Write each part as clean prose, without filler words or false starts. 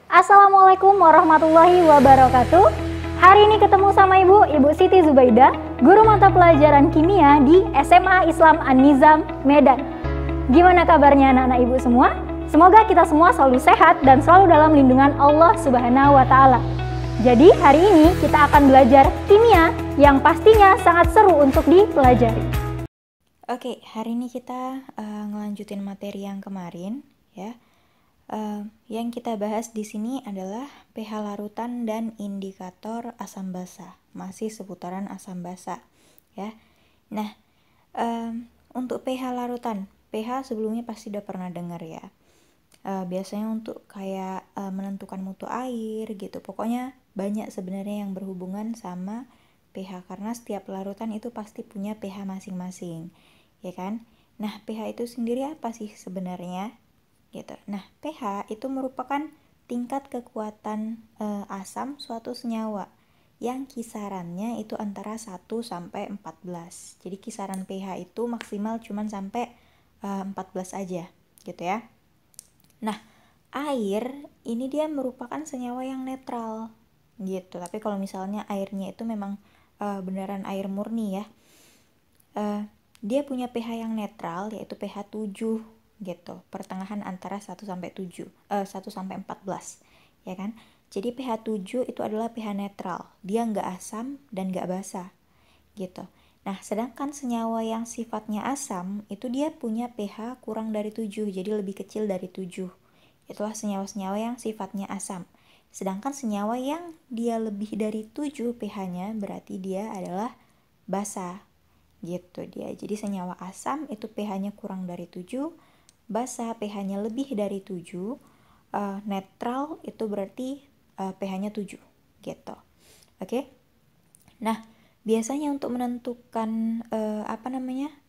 Assalamualaikum warahmatullahi wabarakatuh. Hari ini ketemu sama Ibu Siti Zubaida, guru mata pelajaran kimia di SMA Islam An-Nizam, Medan. Gimana kabarnya anak-anak Ibu semua? Semoga kita semua selalu sehat dan selalu dalam lindungan Allah Subhanahu wa Ta'ala. Jadi hari ini kita akan belajar kimia yang pastinya sangat seru untuk dipelajari. Oke, hari ini kita ngelanjutin materi yang kemarin ya. Yang kita bahas di sini adalah pH larutan dan indikator asam basa, masih seputaran asam basa ya. Nah, untuk pH larutan, pH sebelumnya pasti udah pernah dengar ya. Biasanya untuk kayak menentukan mutu air gitu, pokoknya banyak sebenarnya yang berhubungan sama pH karena setiap larutan itu pasti punya pH masing-masing, ya kan? Nah, pH itu sendiri apa sih sebenarnya? Gitu. Nah, pH itu merupakan tingkat kekuatan asam suatu senyawa yang kisarannya itu antara 1 sampai 14. Jadi kisaran pH itu maksimal cuman sampai 14 aja, gitu ya. Nah, air ini dia merupakan senyawa yang netral, gitu. Tapi kalau misalnya airnya itu memang beneran air murni ya, dia punya pH yang netral yaitu pH 7 gitu, pertengahan antara 1 sampai 7, 1 sampai 14 ya kan. Jadi pH 7 itu adalah pH netral, dia nggak asam dan nggak basa gitu. Nah, sedangkan senyawa yang sifatnya asam itu dia punya pH kurang dari 7, jadi lebih kecil dari 7. Itulah senyawa-senyawa yang sifatnya asam. Sedangkan senyawa yang dia lebih dari 7 pH-nya berarti dia adalah basa gitu dia. Jadi senyawa asam itu pH-nya kurang dari 7, basa pH-nya lebih dari 7, netral itu berarti pH-nya 7 gitu. Oke. Nah, biasanya untuk menentukan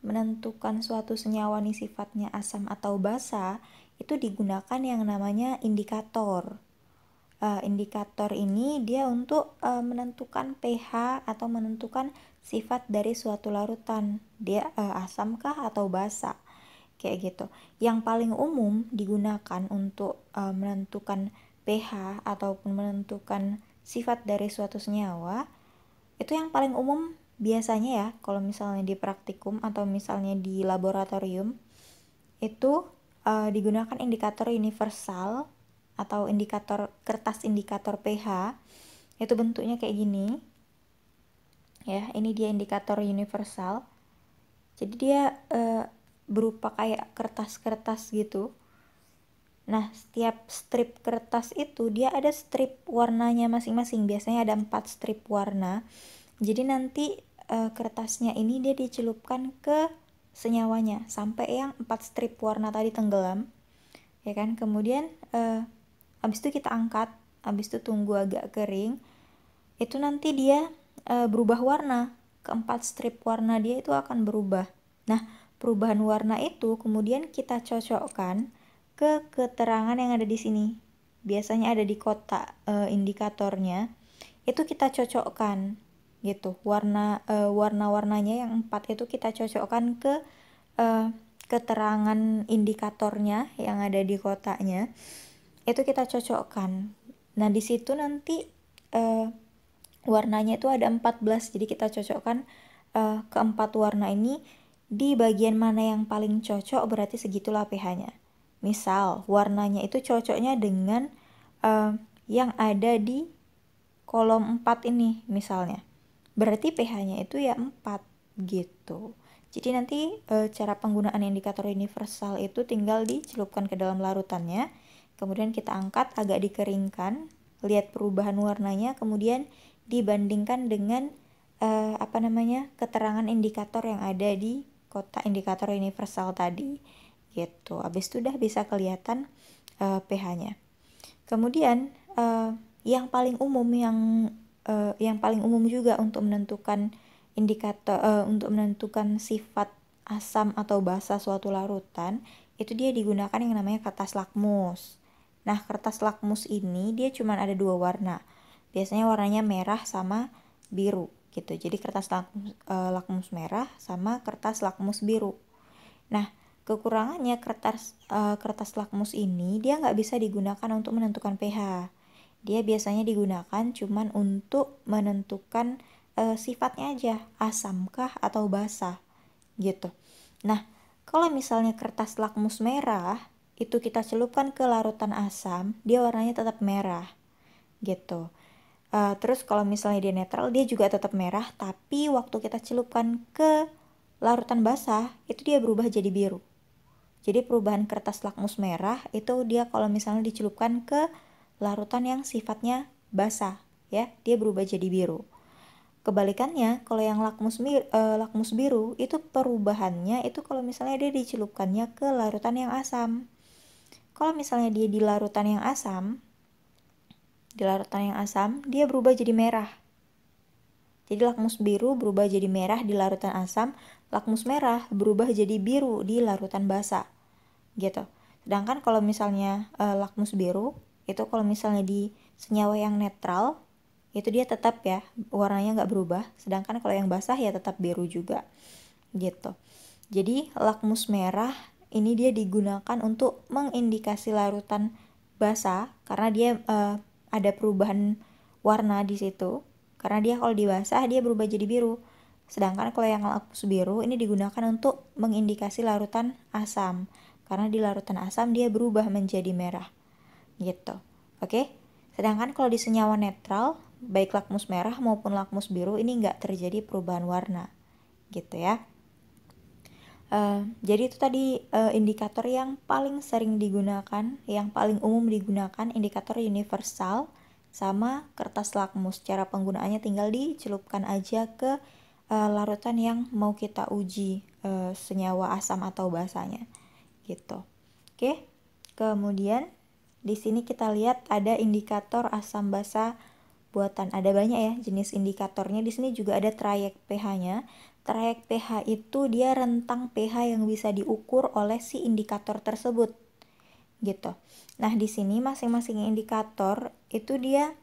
menentukan suatu senyawa nih sifatnya asam atau basa itu digunakan yang namanya indikator. Indikator ini dia untuk menentukan pH atau menentukan sifat dari suatu larutan, dia asamkah atau basa kayak gitu. Yang paling umum digunakan untuk menentukan pH ataupun menentukan sifat dari suatu senyawa itu yang paling umum biasanya ya, kalau misalnya di praktikum atau misalnya di laboratorium itu digunakan indikator universal atau kertas indikator pH. Itu bentuknya kayak gini ya, ini dia indikator universal. Jadi dia berupa kayak kertas-kertas gitu. Nah, setiap strip kertas itu dia ada strip warnanya masing-masing. Biasanya ada 4 strip warna. Jadi nanti kertasnya ini dia dicelupkan ke senyawanya sampai yang 4 strip warna tadi tenggelam, ya kan. Kemudian habis itu kita angkat, habis itu tunggu agak kering. Itu nanti dia berubah warna. Keempat strip warna dia itu akan berubah. Nah, perubahan warna itu kemudian kita cocokkan ke keterangan yang ada di sini. Biasanya ada di kotak indikatornya. Itu kita cocokkan gitu. Warna-warnanya yang 4 itu kita cocokkan ke keterangan indikatornya yang ada di kotaknya. Itu kita cocokkan. Nah, di situ nanti warnanya itu ada 14. Jadi kita cocokkan keempat warna ini di bagian mana yang paling cocok, berarti segitulah pH-nya. Misal warnanya itu cocoknya dengan yang ada di kolom 4 ini misalnya, berarti pH-nya itu ya 4 gitu. Jadi nanti cara penggunaan indikator universal itu tinggal dicelupkan ke dalam larutannya, kemudian kita angkat agak dikeringkan, lihat perubahan warnanya, kemudian dibandingkan dengan keterangan indikator yang ada di kotak indikator universal tadi gitu. Habis itu udah bisa kelihatan pH-nya. Kemudian yang paling umum juga untuk menentukan indikator untuk menentukan sifat asam atau basa suatu larutan itu dia digunakan yang namanya kertas lakmus. Nah, kertas lakmus ini dia cuma ada 2 warna. Biasanya warnanya merah sama biru gitu. Jadi kertas lakmus merah sama kertas lakmus biru. Nah, kekurangannya kertas lakmus ini dia nggak bisa digunakan untuk menentukan pH. Dia biasanya digunakan cuman untuk menentukan sifatnya aja, asamkah atau basah gitu. Nah, kalau misalnya kertas lakmus merah itu kita celupkan ke larutan asam, dia warnanya tetap merah gitu. Terus kalau misalnya dia netral, dia juga tetap merah, tapi waktu kita celupkan ke larutan basah, itu dia berubah jadi biru. Jadi perubahan kertas lakmus merah itu dia kalau misalnya dicelupkan ke larutan yang sifatnya basah, ya, dia berubah jadi biru. Kebalikannya, kalau yang lakmus biru itu perubahannya itu kalau misalnya dia dicelupkannya ke larutan yang asam. Kalau misalnya dia di larutan yang asam, dia berubah jadi merah. Jadi lakmus biru berubah jadi merah di larutan asam, lakmus merah berubah jadi biru di larutan basah. Gitu. Sedangkan kalau misalnya lakmus biru itu kalau misalnya di senyawa yang netral itu dia tetap ya warnanya nggak berubah, sedangkan kalau yang basah ya tetap biru juga gitu. Jadi lakmus merah ini dia digunakan untuk mengindikasi larutan basah karena dia ada perubahan warna di situ, karena dia kalau di basah dia berubah jadi biru. Sedangkan kalau yang lakmus biru ini digunakan untuk mengindikasi larutan asam, karena di larutan asam dia berubah menjadi merah gitu. Oke. Sedangkan kalau di senyawa netral, baik lakmus merah maupun lakmus biru ini nggak terjadi perubahan warna gitu ya. Jadi itu tadi indikator yang paling sering digunakan, yang paling umum digunakan, indikator universal sama kertas lakmus. Cara penggunaannya tinggal dicelupkan aja ke larutan yang mau kita uji senyawa asam atau basanya gitu. Oke. Kemudian di sini kita lihat ada indikator asam basa buatan. Ada banyak ya jenis indikatornya. Di sini juga ada trayek pH-nya. Trayek pH itu dia rentang pH yang bisa diukur oleh si indikator tersebut. Gitu. Nah, di sini masing-masing indikator itu dia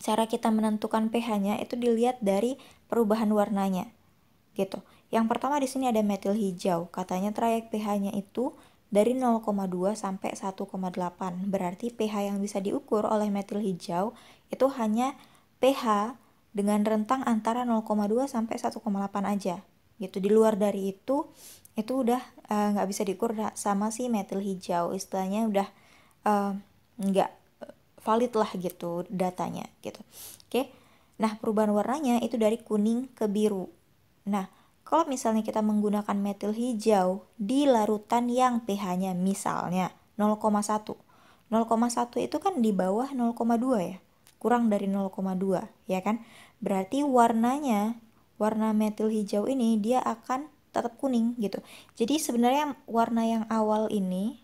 cara kita menentukan pH-nya itu dilihat dari perubahan warnanya. Gitu. Yang pertama di sini ada metil hijau. Katanya trayek pH-nya itu dari 0,2 sampai 1,8. Berarti pH yang bisa diukur oleh metil hijau itu hanya pH dengan rentang antara 0,2 sampai 1,8 aja. Gitu. Di luar dari itu udah nggak bisa diukur sama si metil hijau. Istilahnya udah nggak valid lah gitu datanya gitu. Oke. Nah, perubahan warnanya itu dari kuning ke biru. Nah, kalau misalnya kita menggunakan metil hijau di larutan yang pH-nya misalnya 0,1. 0,1 itu kan di bawah 0,2 ya. Kurang dari 0,2 ya kan. Berarti warna metil hijau ini dia akan tetap kuning gitu. Jadi sebenarnya warna yang awal ini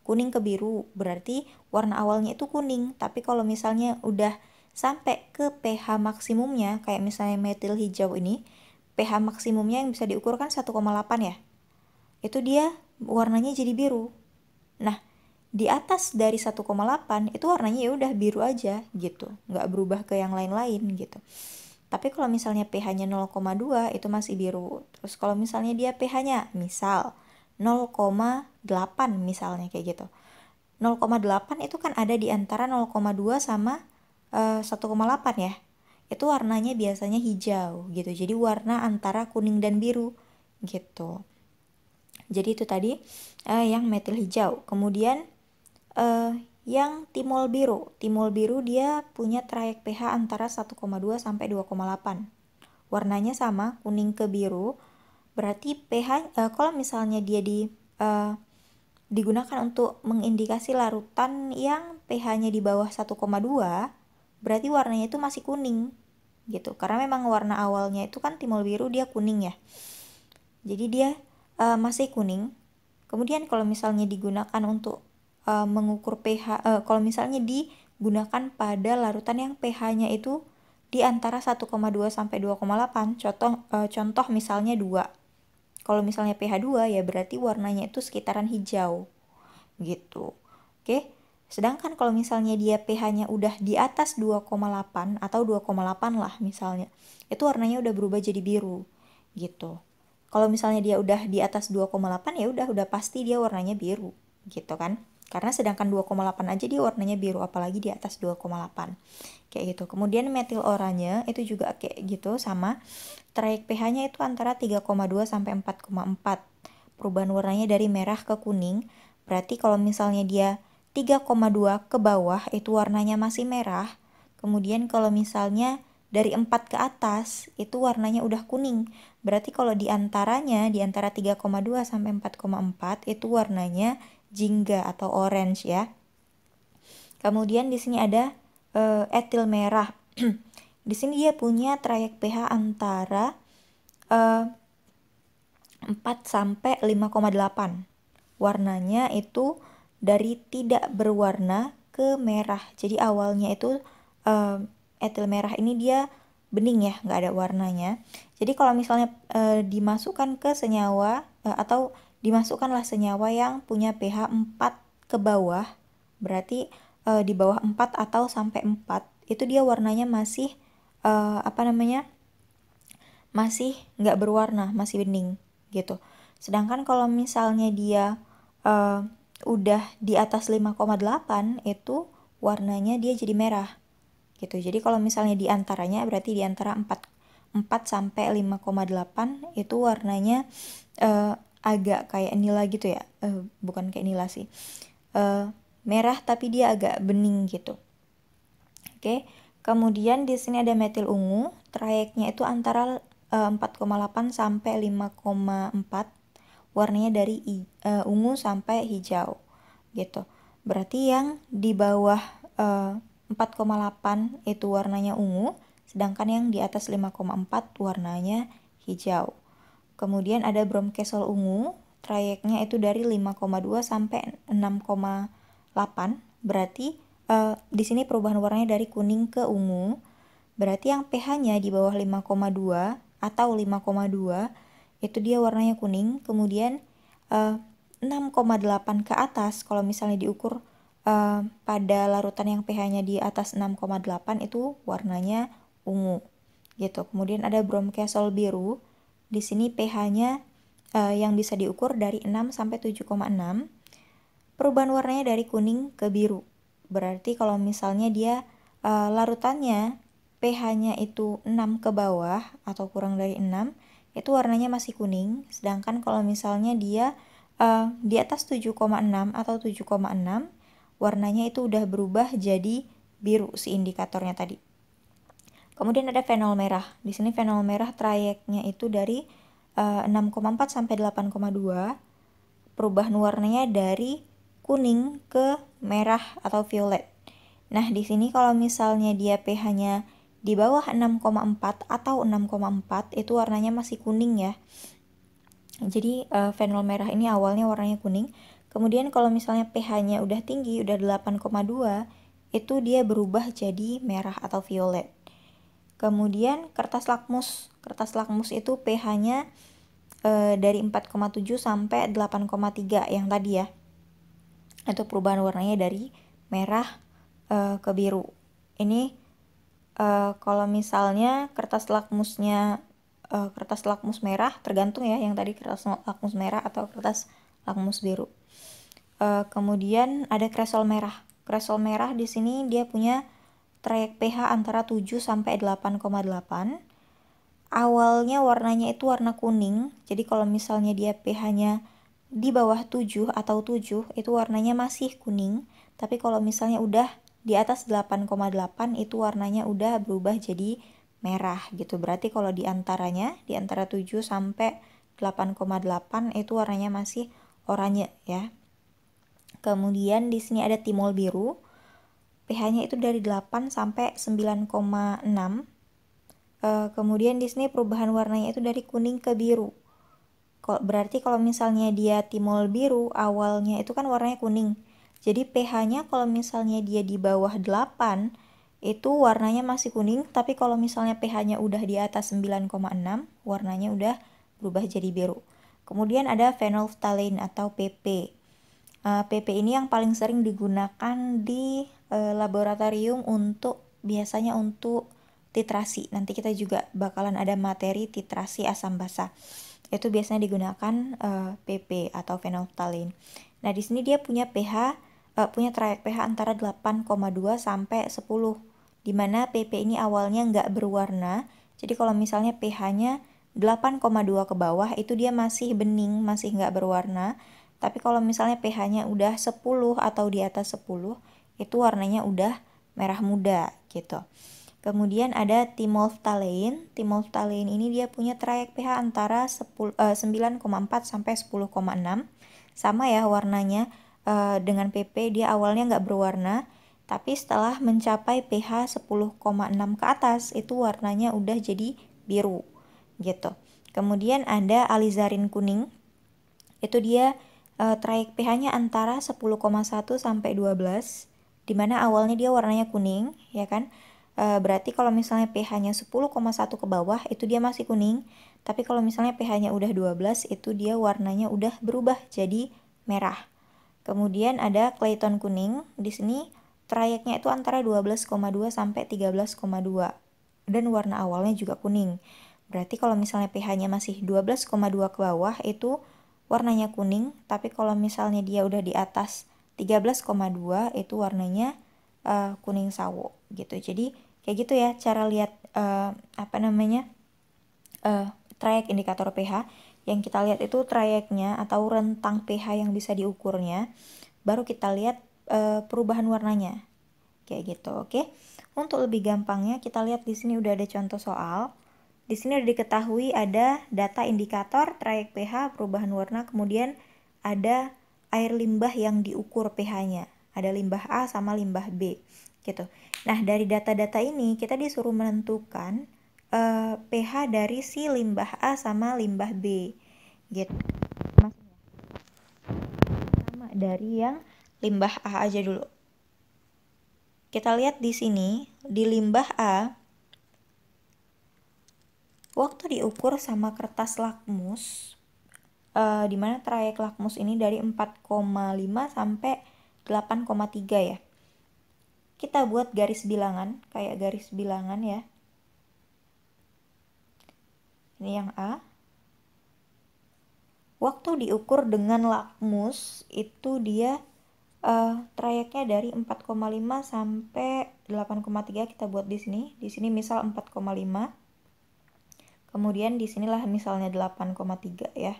kuning ke biru, berarti warna awalnya itu kuning. Tapi kalau misalnya udah sampai ke pH maksimumnya, kayak misalnya metil hijau ini, pH maksimumnya yang bisa diukur kan 1,8 ya. Itu dia warnanya jadi biru. Nah, di atas dari 1,8 itu warnanya ya udah biru aja gitu. Nggak berubah ke yang lain-lain gitu. Tapi kalau misalnya pH-nya 0,2 itu masih biru. Terus kalau misalnya dia pH-nya misal 0,8 misalnya kayak gitu. 0,8 itu kan ada di antara 0,2 sama 1,8 ya. Itu warnanya biasanya hijau gitu. Jadi warna antara kuning dan biru gitu. Jadi itu tadi yang metil hijau. Kemudian yang timol biru. Timol biru dia punya trayek pH antara 1,2 sampai 2,8. Warnanya sama, kuning ke biru. Berarti pH kalau misalnya dia digunakan untuk mengindikasi larutan yang pH-nya di bawah 1,2, berarti warnanya itu masih kuning gitu, karena memang warna awalnya itu kan timol biru dia kuning ya, jadi dia masih kuning. Kemudian kalau misalnya digunakan untuk mengukur pH, kalau misalnya digunakan pada larutan yang pH-nya itu di antara 1,2 sampai 2,8, contoh misalnya 2. Kalau misalnya pH 2 ya berarti warnanya itu sekitaran hijau gitu. Oke. Sedangkan kalau misalnya dia pH-nya udah di atas 2,8 atau 2,8 lah misalnya, itu warnanya udah berubah jadi biru gitu. Kalau misalnya dia udah di atas 2,8 ya udah pasti dia warnanya biru gitu kan. Karena sedangkan 2,8 aja dia warnanya biru, apalagi di atas 2,8. Kayak gitu. Kemudian metil oranye itu juga kayak gitu sama. Trayek pH-nya itu antara 3,2 sampai 4,4. Perubahan warnanya dari merah ke kuning. Berarti kalau misalnya dia 3,2 ke bawah itu warnanya masih merah. Kemudian kalau misalnya dari 4 ke atas itu warnanya udah kuning. Berarti kalau di antara 3,2 sampai 4,4 itu warnanya jingga atau orange ya. Kemudian di sini ada etil merah. Di sini dia punya trayek pH antara 4 sampai 5,8. Warnanya itu dari tidak berwarna ke merah. Jadi awalnya itu etil merah ini dia bening ya, nggak ada warnanya. Jadi kalau misalnya dimasukkan ke senyawa atau dimasukkanlah senyawa yang punya pH 4 ke bawah, berarti di bawah 4 atau sampai 4 itu dia warnanya masih masih nggak berwarna, masih bening gitu. Sedangkan kalau misalnya dia udah di atas 5,8 itu warnanya dia jadi merah gitu. Jadi kalau misalnya di antaranya berarti di antara 4 sampai 5,8 itu warnanya agak kayak nila gitu ya. Bukan kayak nila sih. Merah tapi dia agak bening gitu. Oke. Kemudian di sini ada metil ungu, trayeknya itu antara 4,8 sampai 5,4. Warnanya dari ungu sampai hijau gitu. Berarti yang di bawah 4,8 itu warnanya ungu, sedangkan yang di atas 5,4 warnanya hijau. Kemudian ada bromkesol ungu, trayeknya itu dari 5,2 sampai 6,8. Berarti di sini perubahan warnanya dari kuning ke ungu. Berarti yang pH-nya di bawah 5,2 atau 5,2 itu dia warnanya kuning. Kemudian 6,8 ke atas kalau misalnya diukur pada larutan yang pH-nya di atas 6,8 itu warnanya ungu gitu. Kemudian ada bromkesol biru. Di sini pH-nya yang bisa diukur dari 6 sampai 7,6. Perubahan warnanya dari kuning ke biru. Berarti kalau misalnya dia larutannya pH-nya itu 6 ke bawah atau kurang dari 6, itu warnanya masih kuning. Sedangkan kalau misalnya dia di atas 7,6 atau 7,6, warnanya itu udah berubah jadi biru si indikatornya tadi. Kemudian ada fenol merah. Di sini fenol merah trayeknya itu dari 6,4 sampai 8,2. Perubahan warnanya dari kuning ke merah atau violet. Nah, di sini kalau misalnya dia pH-nya di bawah 6,4 atau 6,4 itu warnanya masih kuning ya. Jadi fenol merah ini awalnya warnanya kuning. Kemudian kalau misalnya pH-nya udah tinggi, udah 8,2, itu dia berubah jadi merah atau violet. Kemudian kertas lakmus. Kertas lakmus itu pH-nya dari 4,7 sampai 8,3 yang tadi ya. Itu perubahan warnanya dari merah ke biru. Ini kalau misalnya kertas lakmus merah, tergantung ya, yang tadi kertas lakmus merah atau kertas lakmus biru. Kemudian ada kresol merah. Kresol merah di sini dia punya trayek pH antara 7 sampai 8,8. Awalnya warnanya itu warna kuning. Jadi kalau misalnya dia pH-nya di bawah 7 atau 7 itu warnanya masih kuning. Tapi kalau misalnya udah di atas 8,8 itu warnanya udah berubah jadi merah gitu. Berarti kalau di antara 7 sampai 8,8 itu warnanya masih oranye ya. Kemudian di sini ada timol biru. pH-nya itu dari 8 sampai 9,6. Kemudian di sini perubahan warnanya itu dari kuning ke biru. Berarti kalau misalnya dia timol biru, awalnya itu kan warnanya kuning. Jadi pH-nya kalau misalnya dia di bawah 8, itu warnanya masih kuning. Tapi kalau misalnya pH-nya udah di atas 9,6, warnanya udah berubah jadi biru. Kemudian ada phenolphthalein atau PP. PP ini yang paling sering digunakan di laboratorium biasanya untuk titrasi. Nanti kita juga bakalan ada materi titrasi asam basa. Itu biasanya digunakan PP atau phenolphthalein. Nah, di sini dia punya punya trayek pH antara 8,2 sampai 10, di mana PP ini awalnya nggak berwarna. Jadi kalau misalnya pH-nya 8,2 ke bawah, itu dia masih bening, masih nggak berwarna. Tapi kalau misalnya pH-nya udah 10 atau di atas 10, itu warnanya udah merah muda gitu. Kemudian ada timolphthalein. Timolphthalein ini dia punya trayek pH antara 9,4 sampai 10,6. Sama ya warnanya dengan PP, dia awalnya nggak berwarna, tapi setelah mencapai pH 10,6 ke atas, itu warnanya udah jadi biru gitu. Kemudian ada alizarin kuning. Itu dia trayek pH-nya antara 10,1 sampai 12, dimana awalnya dia warnanya kuning, ya kan? Berarti kalau misalnya pH-nya 10,1 ke bawah, itu dia masih kuning. Tapi kalau misalnya pH-nya udah 12, itu dia warnanya udah berubah jadi merah. Kemudian ada Clayton kuning. Di sini trayeknya itu antara 12,2 sampai 13,2. Dan warna awalnya juga kuning. Berarti kalau misalnya pH-nya masih 12,2 ke bawah, itu warnanya kuning. Tapi kalau misalnya dia udah di atas 13,2, itu warnanya kuning sawo gitu. Jadi kayak gitu ya cara lihat trayek indikator pH. Yang kita lihat itu trayeknya atau rentang pH yang bisa diukurnya. Baru kita lihat perubahan warnanya. Kayak gitu, oke? Untuk lebih gampangnya kita lihat di sini udah ada contoh soal. Di sini udah diketahui ada data indikator, trayek pH, perubahan warna, kemudian ada air limbah yang diukur pH-nya. Ada limbah A sama limbah B gitu. Nah, dari data-data ini kita disuruh menentukan pH dari si limbah A sama limbah B gitu. Sama dari yang limbah A aja dulu. Kita lihat di sini di limbah A, waktu diukur sama kertas lakmus, di mana trayek lakmus ini dari 4,5 sampai 8,3 ya. Kita buat garis bilangan, kayak garis bilangan ya. Ini yang A. Waktu diukur dengan lakmus itu dia trayeknya dari 4,5 sampai 8,3. Kita buat di sini. Di sini misal 4,5. Kemudian di sinilah misalnya 8,3 ya.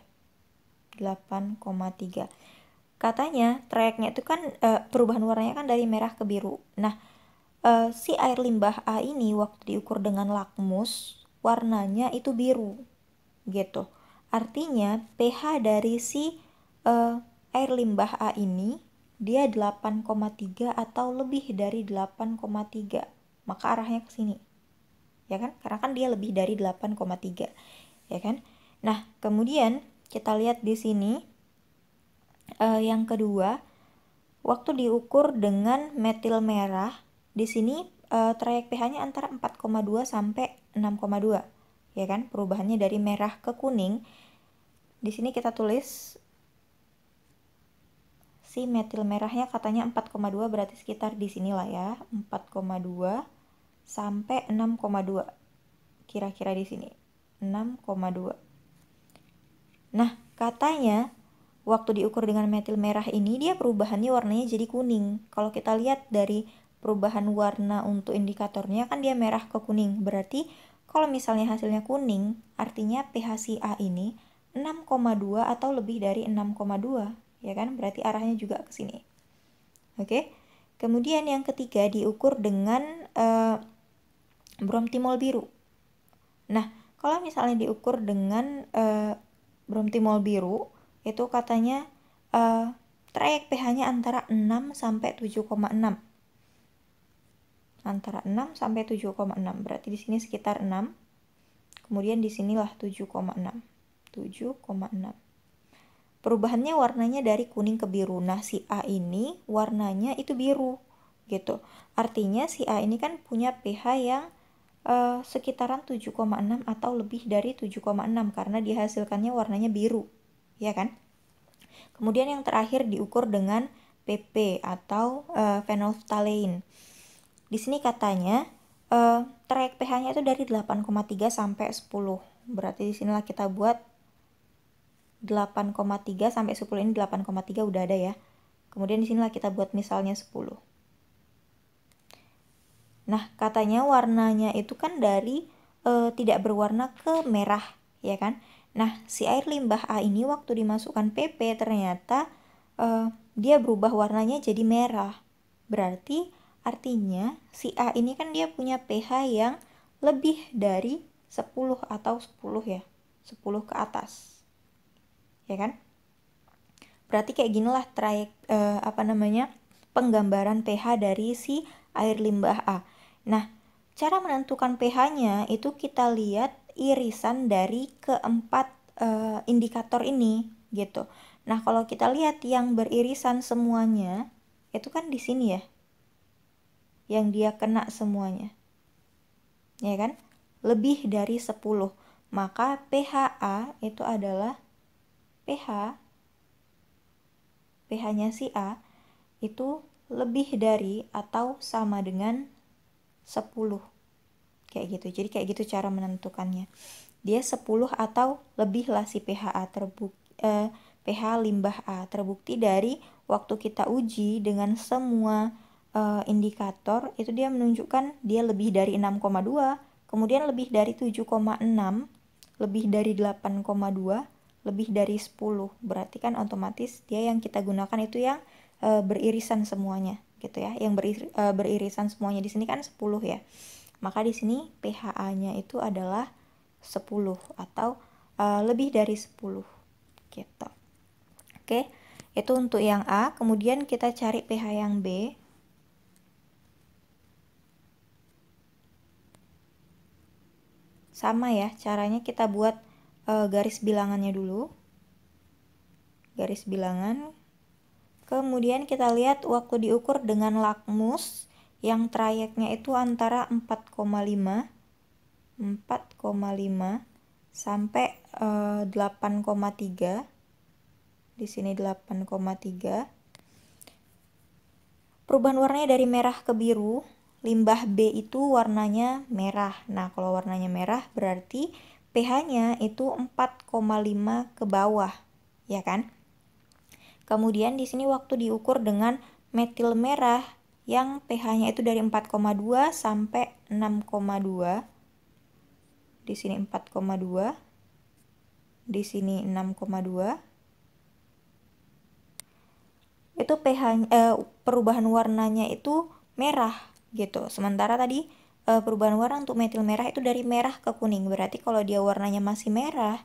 8,3. Katanya trayeknya itu kan perubahan warnanya kan dari merah ke biru. Nah, si air limbah A ini waktu diukur dengan lakmus warnanya itu biru gitu. Artinya pH dari si air limbah A ini dia 8,3 atau lebih dari 8,3. Maka arahnya ke sini. Ya kan? Karena kan dia lebih dari 8,3. Ya kan? Nah, kemudian kita lihat di sini yang kedua, waktu diukur dengan metil merah, di sini trayek pH-nya antara 4,2 sampai 6,2. Ya kan, perubahannya dari merah ke kuning. Di sini kita tulis si metil merahnya katanya 4,2, berarti sekitar di sinilah ya, 4,2 sampai 6,2. Kira-kira di sini 6,2. Nah, katanya waktu diukur dengan metil merah ini dia perubahannya warnanya jadi kuning. Kalau kita lihat dari perubahan warna untuk indikatornya kan dia merah ke kuning. Berarti kalau misalnya hasilnya kuning, artinya pH si A ini 6,2 atau lebih dari 6,2, ya kan? Berarti arahnya juga ke sini. Oke. Kemudian yang ketiga diukur dengan bromtimol biru. Nah, kalau misalnya diukur dengan bromtimol biru, itu katanya trayek pH-nya antara 6 sampai 7,6. Antara 6 sampai 7,6. Berarti di sini sekitar 6. Kemudian di sinilah 7,6. 7,6. Perubahannya warnanya dari kuning ke biru. Nah, si A ini warnanya itu biru gitu. Artinya si A ini kan punya pH yang sekitaran 7,6 atau lebih dari 7,6 karena dihasilkannya warnanya biru. Ya kan? Kemudian yang terakhir diukur dengan PP atau phenolphthalein. Di sini katanya trayek pH-nya itu dari 8,3 sampai 10. Berarti di sinilah kita buat 8,3 sampai 10 ini 8,3 udah ada ya. Kemudian di sinilah kita buat misalnya 10. Nah, katanya warnanya itu kan dari tidak berwarna ke merah, ya kan? Nah, si air limbah A ini waktu dimasukkan PP ternyata dia berubah warnanya jadi merah. Berarti artinya si A ini kan dia punya pH yang lebih dari 10 atau 10 ya. 10 ke atas. Ya kan? Berarti kayak ginilah trayek penggambaran pH dari si air limbah A. Nah, cara menentukan pH-nya itu kita lihat irisan dari keempat indikator ini gitu. Nah, kalau kita lihat yang beririsan semuanya itu kan di sini ya. Yang dia kena semuanya. Ya kan? Lebih dari 10. Maka pH-A itu adalah pH-nya si A itu lebih dari atau sama dengan 10. Kayak gitu. Jadi kayak gitu cara menentukannya. Dia 10 atau lebih lah si pH limbah A terbukti dari waktu kita uji dengan semua indikator itu dia menunjukkan dia lebih dari 6,2, kemudian lebih dari 7,6, lebih dari 8,2, lebih dari 10. Berarti kan otomatis dia yang kita gunakan itu yang beririsan semuanya gitu ya. Yang beririsan semuanya di sini kan 10 ya. Maka di sini pH-nya itu adalah 10 atau lebih dari 10 gitu. Oke, itu untuk yang A. Kemudian kita cari pH yang B. Sama ya, caranya kita buat garis bilangannya dulu. Garis bilangan. Kemudian kita lihat waktu diukur dengan lakmus yang trayeknya itu antara 4,5 sampai 8,3. Di sini 8,3. Perubahan warnanya dari merah ke biru. Limbah B itu warnanya merah. Nah, kalau warnanya merah berarti pH-nya itu 4,5 ke bawah, ya kan? Kemudian di sini waktu diukur dengan metil merah yang pH-nya itu dari 4,2 sampai 6,2. Di sini 4,2. Di sini 6,2. Itu perubahan warnanya itu merah gitu. Sementara tadi perubahan warna untuk metil merah itu dari merah ke kuning. Berarti kalau dia warnanya masih merah,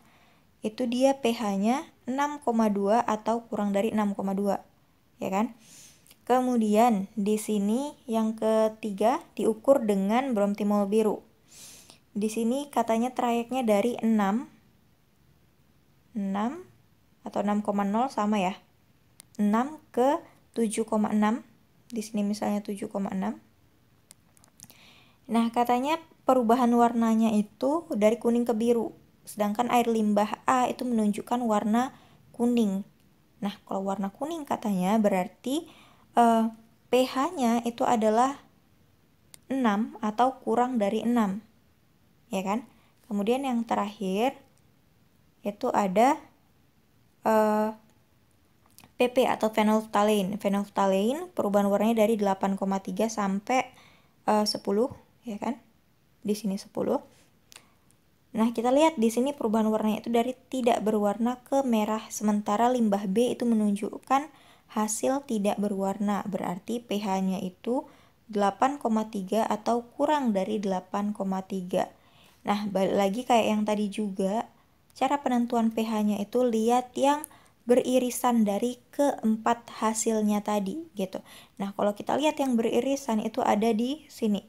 itu dia pH-nya 6,2 atau kurang dari 6,2. Ya kan? Kemudian di sini yang ketiga diukur dengan bromtimol biru. Di sini katanya trayeknya dari 6 atau 6,0 sama ya. 6 ke 7,6. Di sini misalnya 7,6. Nah, katanya perubahan warnanya itu dari kuning ke biru. Sedangkan air limbah A itu menunjukkan warna kuning. Nah, kalau warna kuning katanya berarti pH-nya itu adalah 6 atau kurang dari 6. Ya kan? Kemudian yang terakhir itu ada PP atau phenolphthalein. Phenolphthalein perubahan warnanya dari 8,3 sampai 10, ya kan? Di sini 10. Nah, kita lihat di sini perubahan warnanya itu dari tidak berwarna ke merah, sementara limbah B itu menunjukkan hasil tidak berwarna. Berarti pH-nya itu 8,3 atau kurang dari 8,3. Nah, balik lagi kayak yang tadi juga, cara penentuan pH-nya itu lihat yang beririsan dari keempat hasilnya tadi gitu. Nah, kalau kita lihat yang beririsan itu ada di sini.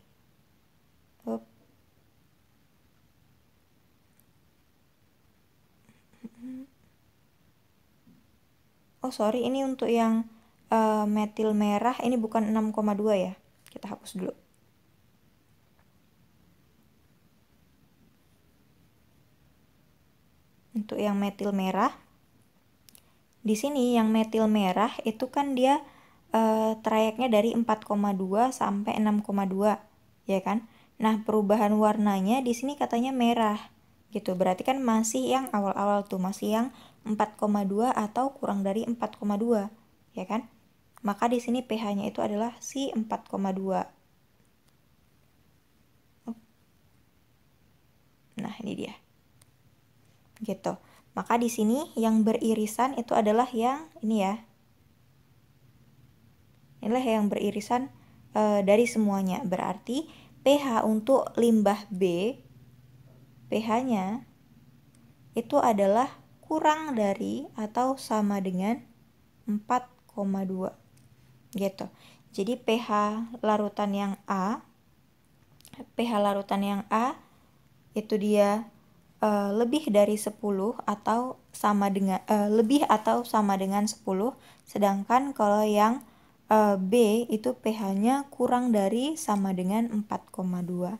Oh sorry, ini untuk yang metil merah ini bukan 6,2 ya. Kita hapus dulu. Untuk yang metil merah, di sini yang metil merah itu kan dia trayeknya dari 4,2 sampai 6,2, ya kan? Nah, perubahan warnanya di sini katanya merah. gitu. Berarti kan masih yang awal-awal tuh, masih yang 4,2 atau kurang dari 4,2, ya kan? Maka di sini pH-nya itu adalah si 4,2. Nah, ini dia. Gitu. Maka di sini yang beririsan itu adalah yang ini ya. Inilah yang beririsan dari semuanya. Berarti pH untuk limbah B, pH-nya itu adalah kurang dari atau sama dengan 4,2. Gitu. Jadi pH larutan yang A, itu dia lebih dari 10 atau sama dengan lebih atau sama dengan 10, sedangkan kalau yang B itu pH-nya kurang dari sama dengan 4,2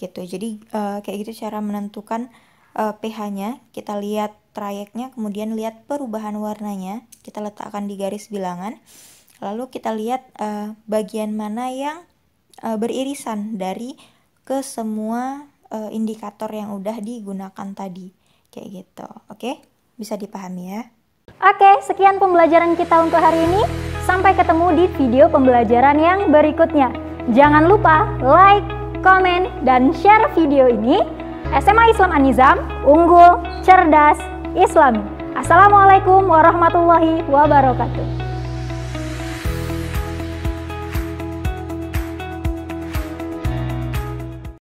gitu. Jadi kayak gitu cara menentukan pH-nya. Kita lihat trayeknya, kemudian lihat perubahan warnanya, kita letakkan di garis bilangan. Lalu kita lihat bagian mana yang beririsan dari ke semua indikator yang udah digunakan tadi. Kayak gitu. Oke? Bisa dipahami ya? Oke, sekian pembelajaran kita untuk hari ini. Sampai ketemu di video pembelajaran yang berikutnya. Jangan lupa like, komen, dan share video ini. SMA Islam An-Nizam, unggul, cerdas, Islami. Assalamualaikum warahmatullahi wabarakatuh.